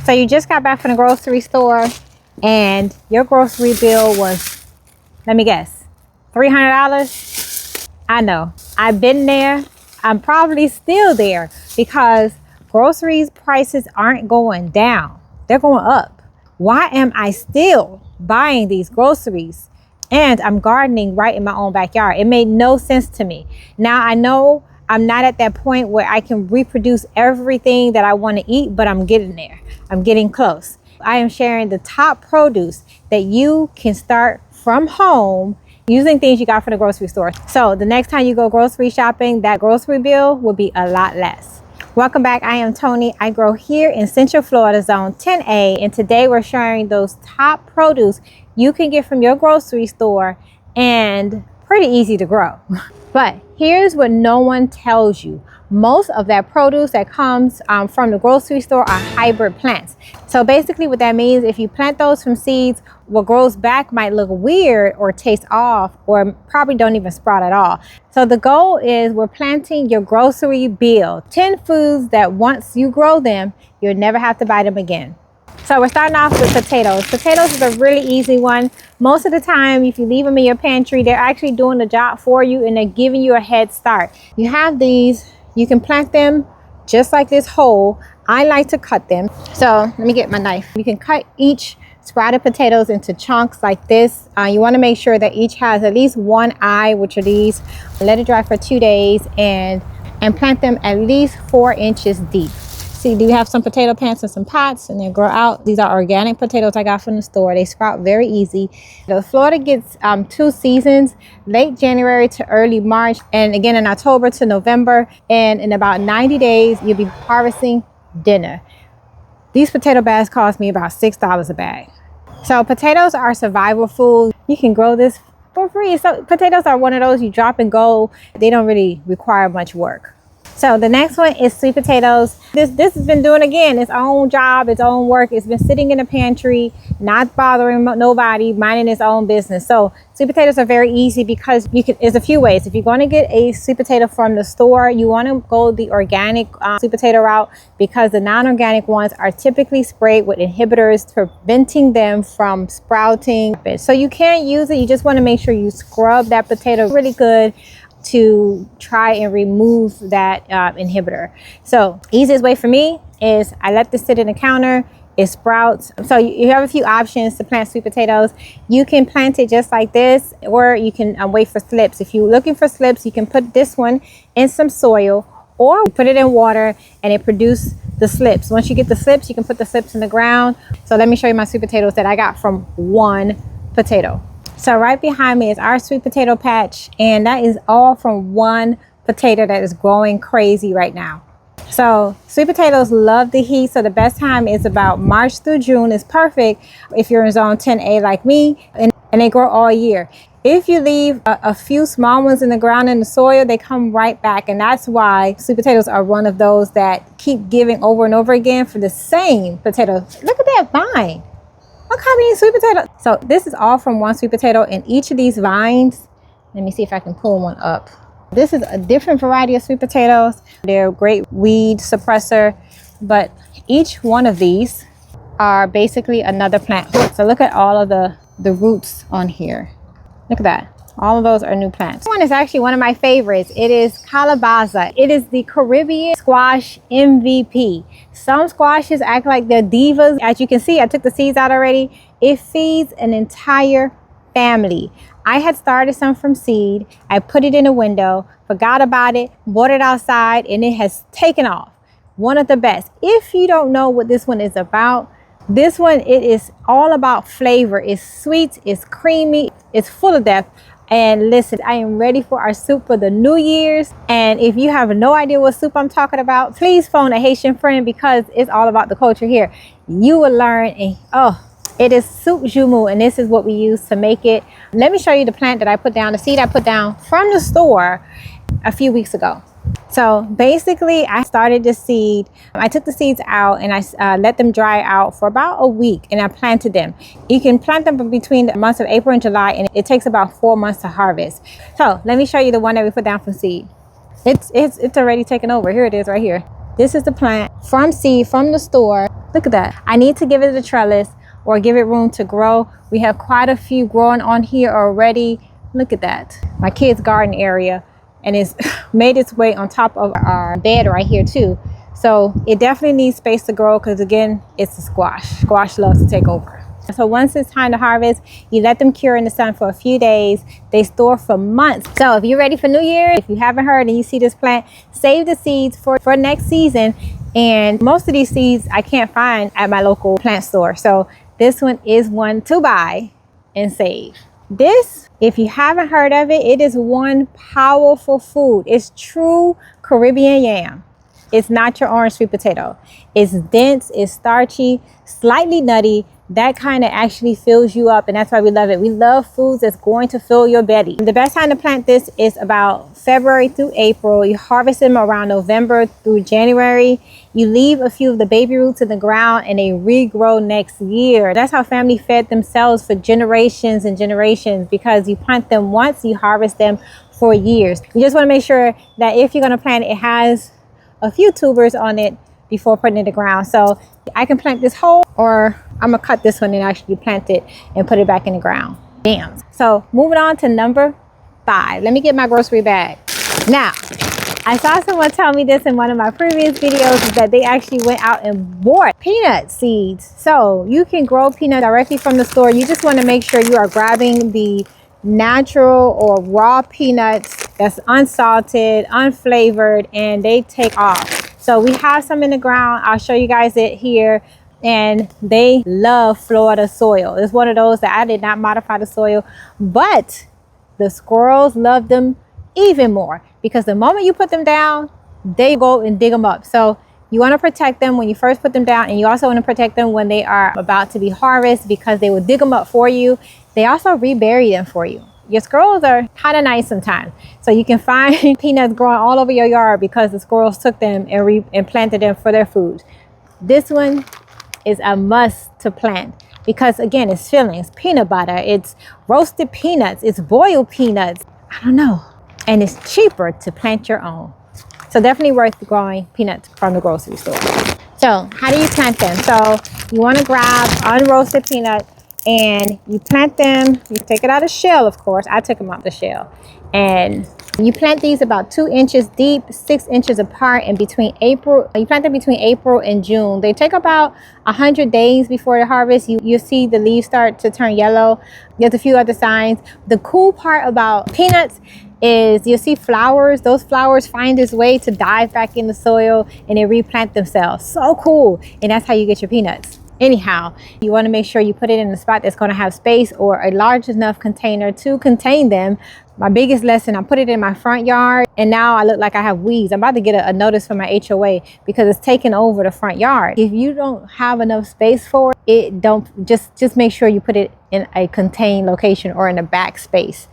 So you just got back from the grocery store and your grocery bill was, let me guess, $300? I know, I've been there. I'm probably still there because groceries prices aren't going down. They're going up. Why am I still buying these groceries? And I'm gardening right in my own backyard. It made no sense to me. Now I know I'm not at that point where I can reproduce everything that I want to eat, but I'm getting there. I'm getting close. I am sharing the top produce that you can start from home using things you got from the grocery store. So the next time you go grocery shopping, that grocery bill will be a lot less. Welcome back. I am Tony. I grow here in Central Florida, Zone 10A, and today we're sharing those top produce you can get from your grocery store and pretty easy to grow. But here's what no one tells you. Most of that produce that comes from the grocery store are hybrid plants. So basically what that means, if you plant those from seeds, what grows back might look weird or taste off or probably don't even sprout at all. So the goal is we're planting your grocery bill, 10 foods that once you grow them, you'll never have to buy them again. So we're starting off with potatoes. Potatoes is a really easy one. Most of the time, if you leave them in your pantry, they're actually doing the job for you and they're giving you a head start. You have these, you can plant them just like this whole. I like to cut them. So let me get my knife. You can cut each sprouted potatoes into chunks like this. You want to make sure that each has at least one eye, which are these. Let it dry for 2 days and plant them at least 4 inches deep. See, do you have some potato plants and some pots and they grow out? These are organic potatoes I got from the store. They sprout very easy. Florida gets 2 seasons, late January to early March, and again in October to November. And in about 90 days, you'll be harvesting dinner. These potato bags cost me about $6 a bag. So potatoes are survival food. You can grow this for free. So potatoes are one of those you drop and go. They don't really require much work. So the next one is sweet potatoes. This has been doing, again, its own job, its own work. It's been sitting in a pantry, not bothering nobody, minding its own business. So sweet potatoes are very easy because there's a few ways. If you're going to get a sweet potato from the store, you want to go the organic sweet potato route because the non-organic ones are typically sprayed with inhibitors, preventing them from sprouting. So you can't use it. You just want to make sure you scrub that potato really good to try and remove that inhibitor. So easiest way for me is I let this sit in the counter, it sprouts. So you have a few options to plant sweet potatoes. You can plant it just like this, or you can wait for slips. If you're looking for slips, you can put this one in some soil or put it in water and it produces the slips. Once you get the slips, you can put the slips in the ground. So let me show you my sweet potatoes that I got from one potato. So right behind me is our sweet potato patch, and that is all from one potato that is growing crazy right now. So sweet potatoes love the heat, so the best time is about March through June is perfect if you're in zone 10A like me, and they grow all year. If you leave a few small ones in the ground in the soil, they come right back, and that's why sweet potatoes are one of those that keep giving over and over again for the same potato. Look at that vine. Look how many sweet potatoes. So this is all from one sweet potato, and each of these vines, let me see if I can pull one up. This is a different variety of sweet potatoes. They're a great weed suppressor, but each one of these are basically another plant. So look at all of the roots on here. Look at that. All of those are new plants. This one is actually one of my favorites. It is calabaza. It is the Caribbean squash MVP. Some squashes act like they're divas. As you can see, I took the seeds out already. It feeds an entire family. I had started some from seed. I put it in a window, forgot about it, bought it outside, and it has taken off. One of the best. If you don't know what this one is about, this one, it is all about flavor. It's sweet, it's creamy, it's full of depth. And listen, I am ready for our soup for the New Year's. And if you have no idea what soup I'm talking about, please phone a Haitian friend because it's all about the culture here. You will learn. And it is soup jumu, and this is what we use to make it. Let me show you the plant that I put down, the seed I put down from the store a few weeks ago. So basically, I started the seed. I took the seeds out and I let them dry out for about a week, and I planted them. You can plant them between the months of April and July, and it takes about 4 months to harvest. So let me show you the one that we put down from seed. It's already taken over. Here it is right here. This is the plant from seed from the store. Look at that. I need to give it a trellis or give it room to grow. We have quite a few growing on here already. Look at that. My kids' garden area, and it's made its way on top of our bed right here too. So it definitely needs space to grow because, again, it's a squash. Squash loves to take over. So once it's time to harvest, you let them cure in the sun for a few days. They store for months. So if you're ready for New Year, if you haven't heard and you see this plant, save the seeds for next season. And most of these seeds I can't find at my local plant store. So this one is one to buy and save. This, if you haven't heard of it, it is one powerful food. It's true Caribbean yam. It's not your orange sweet potato. It's dense, it's starchy, slightly nutty. That kind of actually fills you up, and that's why we love it. We love foods that's going to fill your belly. The best time to plant this is about February through April. You harvest them around November through January. You leave a few of the baby roots in the ground and they regrow next year. That's how family fed themselves for generations and generations, because you plant them once, you harvest them for years. You just want to make sure that if you're going to plant it, it has a few tubers on it before putting it in the ground. So I can plant this whole, or I'm gonna cut this one and actually plant it and put it back in the ground. Damn. So moving on to number 5. Let me get my grocery bag. Now, I saw someone tell me this in one of my previous videos, is that they actually went out and bought peanut seeds. So you can grow peanuts directly from the store. You just want to make sure you are grabbing the natural or raw peanuts that's unsalted, unflavored, and they take off. So we have some in the ground. I'll show you guys it here. And they love Florida soil. It's one of those that I did not modify the soil, but the squirrels love them even more, because the moment you put them down, they go and dig them up. So you want to protect them when you first put them down, and you also want to protect them when they are about to be harvested, because they will dig them up for you. They also rebury them for you. Your squirrels are kind of nice sometimes. So you can find peanuts growing all over your yard because the squirrels took them and planted them for their food. This one is a must to plant, because again, it's fillings, peanut butter, it's roasted peanuts, it's boiled peanuts. I don't know. And it's cheaper to plant your own. So definitely worth growing peanuts from the grocery store. So how do you plant them? So you want to grab unroasted peanut and you plant them. You take it out of the shell, of course. I took them out the shell. And you plant these about 2 inches deep, 6 inches apart, and between April, you plant them between April and June. They take about 100 days before the harvest. You see the leaves start to turn yellow. There's a few other signs. The cool part about peanuts is you'll see flowers. Those flowers find its way to dive back in the soil and they replant themselves. So cool. And that's how you get your peanuts. Anyhow, you want to make sure you put it in a spot that's going to have space or a large enough container to contain them. My biggest lesson, I put it in my front yard, and now I look like I have weeds. I'm about to get a notice from my HOA because it's taking over the front yard. If you don't have enough space for it, just make sure you put it in a contained location or in a back space,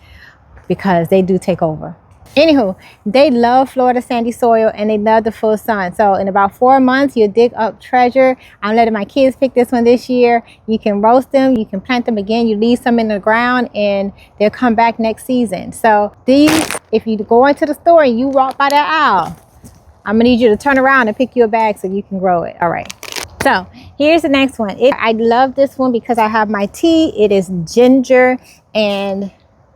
because they do take over. Anywho, they love Florida sandy soil and they love the full sun. So in about 4 months, you dig up treasure. I'm letting my kids pick this one this year. You can roast them, you can plant them again, you leave some in the ground and they'll come back next season. So these, if you go into the store and you walk by that aisle, I'm gonna need you to turn around and pick you a bag so you can grow it. All right. So here's the next one. I love this one because I have my tea. It is ginger, and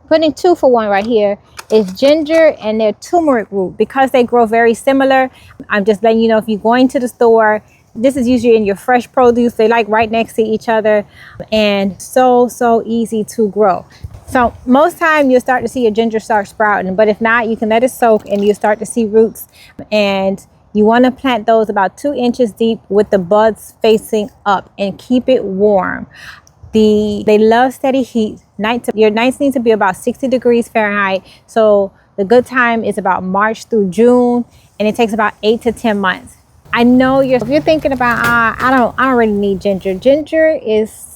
putting 2 for 1 right here is ginger and their turmeric root, because they grow very similar. I'm just letting you know, if you're going to the store, this is usually in your fresh produce. They like right next to each other, and so easy to grow. So most time you'll start to see your ginger start sprouting, but if not, you can let it soak and you'll start to see roots. And you want to plant those about 2 inches deep with the buds facing up and keep it warm. They love steady heat. Your nights need to be about 60 degrees Fahrenheit. So the good time is about March through June, and it takes about 8 to 10 months. I know if you're thinking about, I don't really need ginger. Ginger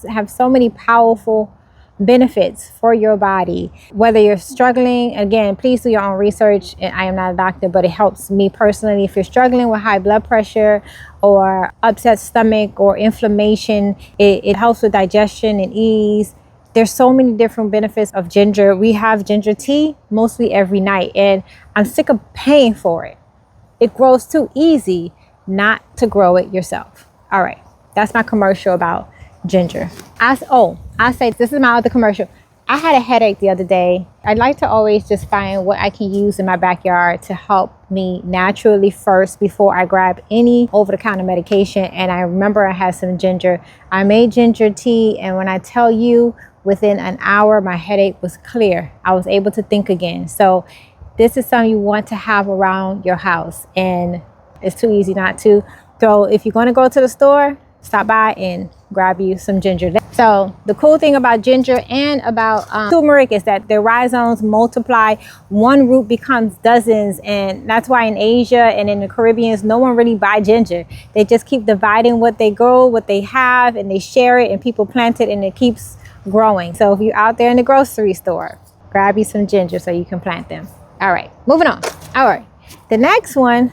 have so many powerful benefits for your body. Whether you're struggling, again, please do your own research. And I am not a doctor, but it helps me personally. If you're struggling with high blood pressure or upset stomach or inflammation, it helps with digestion and ease. There's so many different benefits of ginger. We have ginger tea mostly every night, and I'm sick of paying for it. It grows too easy. not to grow it yourself. All right, that's my commercial about ginger. I say this is my other commercial. I had a headache the other day. I'd like to always just find what I can use in my backyard to help me naturally first before I grab any over-the-counter medication. And I remember I had some ginger. I made ginger tea, and when I tell you, within an hour, my headache was clear. I was able to think again. So this is something you want to have around your house, and it's too easy not to. So if you're going to go to the store, stop by and grab you some ginger. So the cool thing about ginger and about turmeric is that their rhizomes multiply. One root becomes dozens, and that's why in Asia and in the Caribbean, no one really buy ginger. They just keep dividing what they grow, what they have, and they share it, and people plant it, and it keeps growing. So if you're out there in the grocery store, grab you some ginger so you can plant them. All right, moving on. All right, the next one,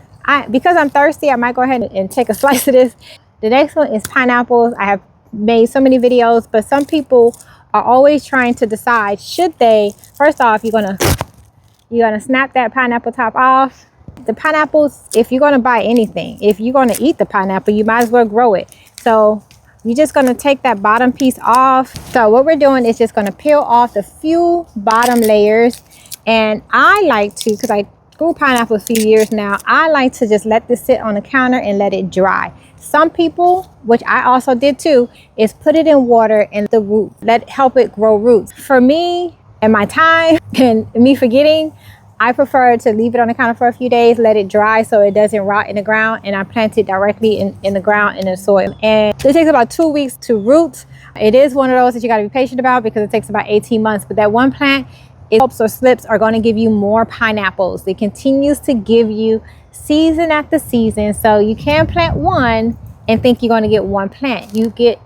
because I'm thirsty, I might go ahead and take a slice of this. The next one is pineapples. I have made so many videos, but some people are always trying to decide, should they, first off, you're gonna snap that pineapple top off. The pineapples, if you're gonna buy anything, if you're gonna eat the pineapple, you might as well grow it. So you're just gonna take that bottom piece off. So what we're doing is just gonna peel off the few bottom layers. And I like to, because I grew pineapple a few years now, I like to just let this sit on the counter and let it dry. Some people, which I also did too, is put it in water and the root, help it grow roots. For me and my time and me forgetting, I prefer to leave it on the counter for a few days, let it dry so it doesn't rot in the ground, and I plant it directly in the ground in the soil. And it takes about 2 weeks to root. It is one of those that you got to be patient about because it takes about 18 months. But that one plant, it helps or slips, are going to give you more pineapples. It continues to give you season after season. So you can't plant one and think you're going to get one plant. You get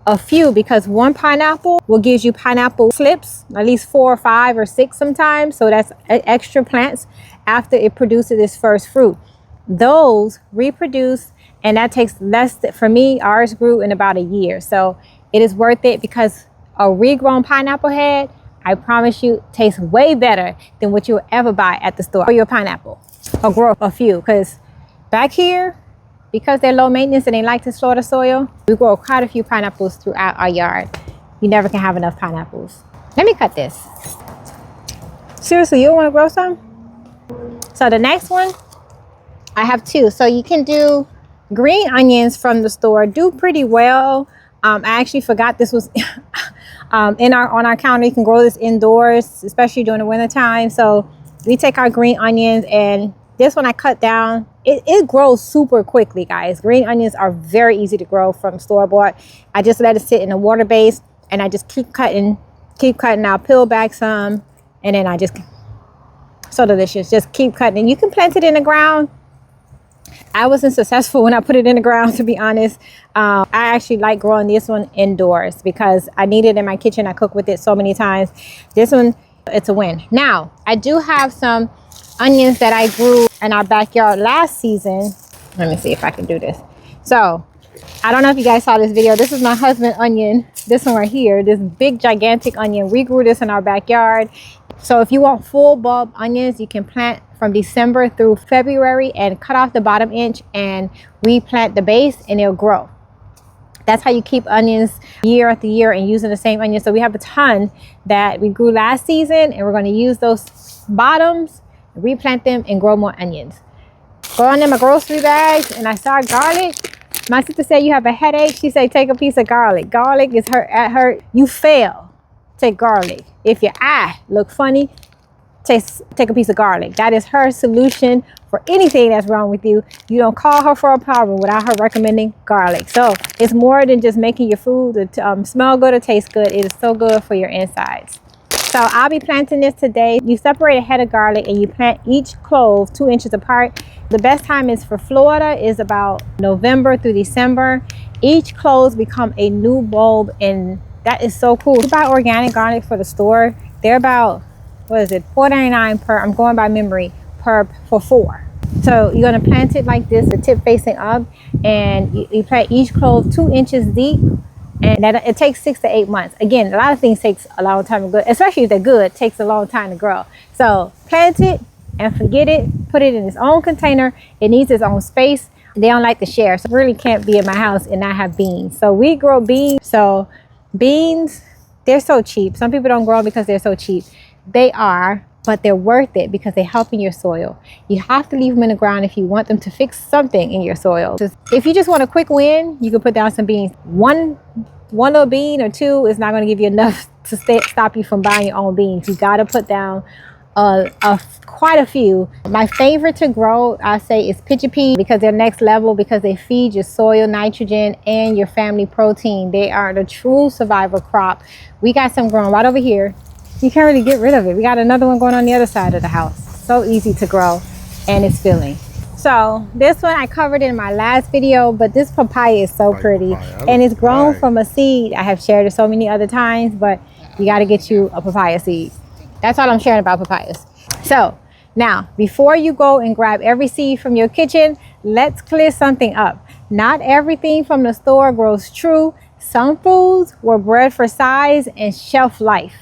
a few, because one pineapple will give you pineapple slips, at least 4 or 5 or 6 sometimes. So that's extra plants after it produces its first fruit. Those reproduce, and that takes less. For me, ours grew in about a year. So it is worth it, because a regrown pineapple head, I promise you, tastes way better than what you'll ever buy at the store for your pineapple, or grow a few. Because back here, because they're low maintenance and they like to store the soil, we grow quite a few pineapples throughout our yard. You never can have enough pineapples. Let me cut this. Seriously, you don't want to grow some? So the next one, I have 2. So you can do green onions from the store, do pretty well. I actually forgot this was on our counter. You can grow this indoors, especially during the winter time. So we take our green onions, and this one I cut down. It grows super quickly, guys. Green onions are very easy to grow from store-bought. I just let it sit in a water base, and I just keep cutting. I'll peel back some, and then I just, so delicious. Just keep cutting. And you can plant it in the ground. I wasn't successful when I put it in the ground, to be honest. I actually like growing this one indoors because I need it in my kitchen. I cook with it so many times. This one, it's a win. Now, I do have some onions that I grew in our backyard last season. Let me see if I can do this. So I don't know if you guys saw this video. This is my husband's onion. This one right here, this big gigantic onion. We grew this in our backyard. So if you want full bulb onions, you can plant from December through February and cut off the bottom inch and replant the base, and it'll grow. That's how you keep onions year after year and using the same onions. So we have a ton that we grew last season, and we're going to use those bottoms, replant them, and grow more onions. Going in my grocery bags, and I saw garlic. My sister said, you have a headache. She said, take a piece of garlic. Garlic is you fail. Take garlic. If your eye look funny, take a piece of garlic. That is her solution for anything that's wrong with you. You don't call her for a problem without her recommending garlic. So it's more than just making your food smell good or taste good. It is so good for your insides. So I'll be planting this today. You separate a head of garlic and you plant each clove 2 inches apart. The best time is for Florida is about November through December. Each clove become a new bulb, and that is so cool. You buy organic garlic for the store, they're about, what is it, $4.99 per, I'm going by memory, for 4. So you're gonna plant it like this, the tip facing up, and you plant each clove 2 inches deep, and that it takes 6 to 8 months. Again, a lot of things takes a long time to grow, especially if they're good, it takes a long time to grow. So plant it and forget it, put it in its own container. It needs its own space. They don't like to share, so really can't be in my house and not have beans. So we grow beans. So beans, they're so cheap. Some people don't grow them because they're so cheap. They are, but they're worth it because they help in your soil. You have to leave them in the ground if you want them to fix something in your soil. If you just want a quick win, you can put down some beans. One little bean or two is not going to give you enough to stop you from buying your own beans. You got to put down quite a few. My favorite to grow, I say, is pitcher peas because they're next level, because they feed your soil nitrogen and your family protein. They are the true survival crop. We got some growing right over here. You can't really get rid of it. We got another one going on the other side of the house. So easy to grow, and it's filling. So this one I covered in my last video, but this papaya is so pretty, and it's grown from a seed. I have shared it so many other times, but you got to get you a papaya seed. That's all I'm sharing about papayas. So now, before you go and grab every seed from your kitchen, let's clear something up. Not everything from the store grows true. Some foods were bred for size and shelf life.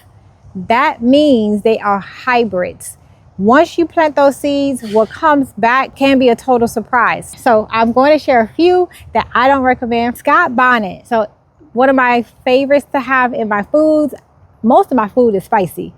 That means they are hybrids. Once you plant those seeds, what comes back can be a total surprise. So I'm going to share a few that I don't recommend. Scotch Bonnet. So one of my favorites to have in my foods. Most of my food is spicy.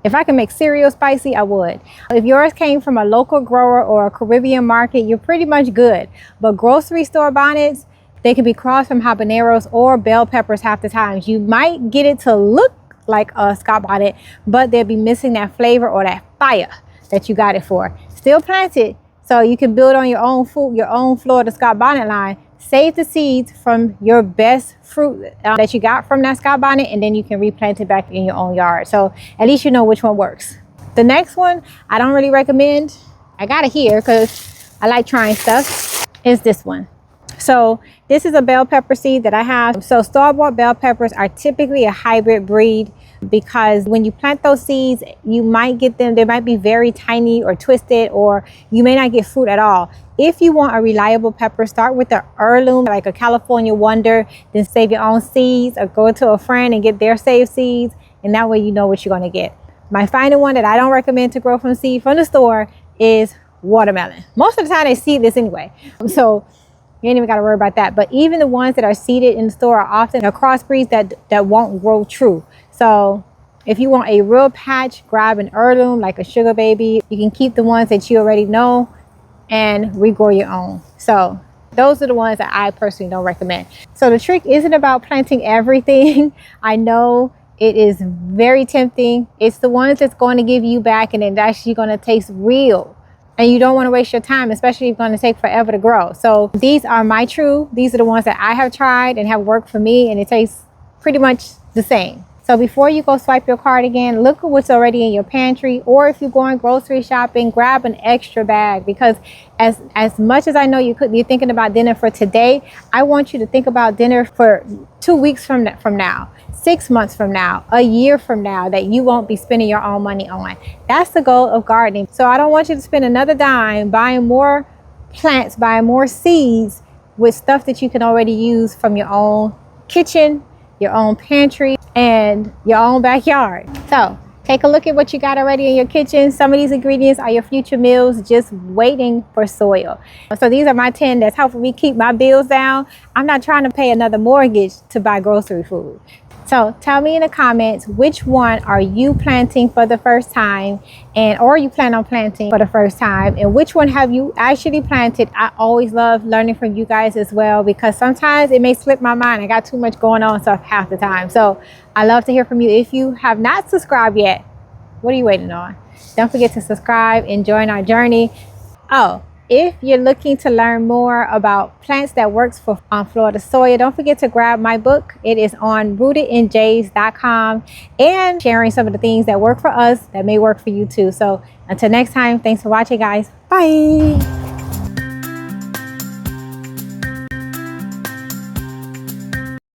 If I can make cereal spicy, I would. If yours came from a local grower or a Caribbean market, you're pretty much good. But grocery store bonnets, they can be crossed from habaneros or bell peppers half the times. You might get it to look like a Scotch Bonnet, but they'll be missing that flavor or that fire that you got it for. Still plant it so you can build on your own food, your own Florida Scotch Bonnet line. Save the seeds from your best fruit that you got from that Scotch Bonnet, and then you can replant it back in your own yard. So at least you know which one works. The next one I don't really recommend. I got it here because I like trying stuff. Is this one. So this is a bell pepper seed that I have. So store-bought bell peppers are typically a hybrid breed, because when you plant those seeds, you might get them, they might be very tiny or twisted, or you may not get fruit at all. If you want a reliable pepper, start with the heirloom, like a California Wonder, then save your own seeds or go to a friend and get their saved seeds, and that way you know what you're going to get. My final one that I don't recommend to grow from seed from the store is watermelon. Most of the time they seedless anyway, so you ain't even got to worry about that. But even the ones that are seeded in the store are often crossbreeds that won't grow true. So if you want a real patch, grab an heirloom like a sugar baby. You can keep the ones that you already know and regrow your own. So those are the ones that I personally don't recommend. So the trick isn't about planting everything. I know it is very tempting. It's the ones that's going to give you back, and it's actually going to taste real. And you don't want to waste your time, especially if it's going to take forever to grow. So these are these are the ones that I have tried and have worked for me, and it tastes pretty much the same. So before you go swipe your card again, look at what's already in your pantry, or if you're going grocery shopping, grab an extra bag, because as much as I know you're thinking about dinner for today, I want you to think about dinner for 2 weeks from now, 6 months from now, a year from now, that you won't be spending your own money on. That's the goal of gardening. So I don't want you to spend another dime buying more plants, buying more seeds with stuff that you can already use from your own kitchen, your own pantry, and your own backyard. So take a look at what you got already in your kitchen. Some of these ingredients are your future meals just waiting for soil. So these are my 10 that's helping me keep my bills down. I'm not trying to pay another mortgage to buy grocery food. So tell me in the comments, which one are you planting for the first time, or you plan on planting for the first time, and which one have you actually planted? I always love learning from you guys as well, because sometimes it may slip my mind. I got too much going on stuff half the time. So I love to hear from you. If you have not subscribed yet, what are you waiting on? Don't forget to subscribe and join our journey. Oh, if you're looking to learn more about plants that works for Florida soil, don't forget to grab my book. It is on rootedinjays.com, and sharing some of the things that work for us that may work for you too. So until next time, thanks for watching, guys. Bye.